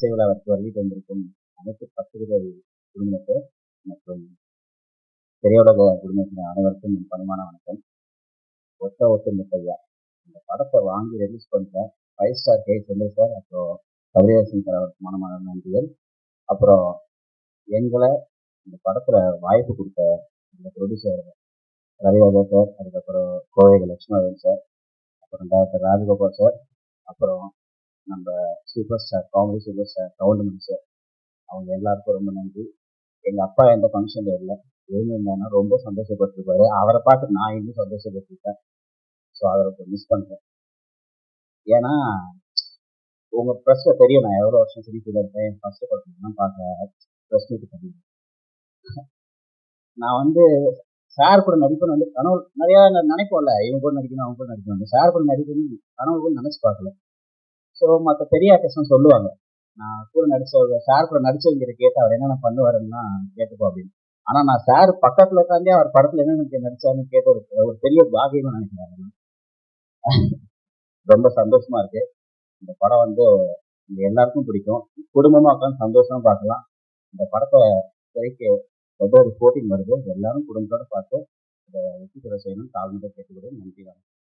இசை விழாவிற்கு வருகை தந்திருக்கும் அனைத்து பத்திரிகை குழுவினருக்கு மற்றும் திரையுலக குடும்பத்தினர் அனைவருக்கும் என் பணிவான வணக்கம். ஒத்த முத்தையா இந்த படத்தை வாங்கி ரிலீஸ் பண்ற 5 ஸ்டார் கே செந்தில் சார், அப்புறம் கதிரேசன் சார் அவருக்கு மனமான நன்றிகள். அப்புறம் எங்களை இந்த படத்துல வாய்ப்பு கொடுத்த இந்த ப்ரொடியூசர் ரவிராஜா சார், அதுக்கப்புறம் கோவை லட்சுமணன் சார், அப்புறம் டாக்டர் ராஜகோபால் சார், அப்புறம் நம்ம super star comedy super star Goundamani sir, அவங்க எல்லாருக்கும் ரொம்ப நன்றி. எங்க அப்பா எந்த ஃபங்க்ஷன்ல இல்லை, இருந்தாங்கன்னா ரொம்ப சந்தோஷப்பட்டிருப்பாரு. அவரை பார்த்து நான் இன்னும் சந்தோஷப்பட்டிருக்கேன். ஸோ அதை மிஸ் பண்றேன். ஏன்னா உங்க ப்ரெஸ் தெரியும் நான் எவ்வளோ வருஷம் சிரிப்பில் இருப்பேன். என் ஃபர்ஸ்ட் படம் பார்க்க ப்ரெஸ் மீட் பண்ணி நான் சார் கூட நடிப்பேன்னு கனவு நிறையா நினைப்போம்ல, இவங்க கூட நடிக்கணும் அவங்க கூட நடிக்கணும். சார் கூட நடிக்கணும் கனவு கூட நினைச்சு பார்க்கல. ஸோ மற்ற பெரிய ஆர்டிஸ்ட்லாம் சொல்லுவாங்க, நான் கூட நடிச்சவங்க சார் கூட நடிச்சவங்க கேட்டு அவர் என்னென்ன பண்ணுவாருன்னா கேட்டுப்போம் அப்படின்னு. ஆனா நான் சார் பக்கத்துல உட்காந்தே அவர் படத்துல என்னென்ன நடிச்சாருன்னு கேட்டு ஒரு பெரிய பாகியமா நினைக்கிறாங்க. ரொம்ப சந்தோஷமா இருக்கு. இந்த படம் இங்க எல்லாருக்கும் பிடிக்கும். குடும்பமா உட்காந்து சந்தோஷமா பார்க்கலாம். இந்த படத்தை வரைக்கு February 14 வருது. எல்லாரும் குடும்பத்தோட பார்த்து இதை வெற்றி பெற செய்யணும். தாழ்மையை கேட்டுக்கிறேன். நன்றி.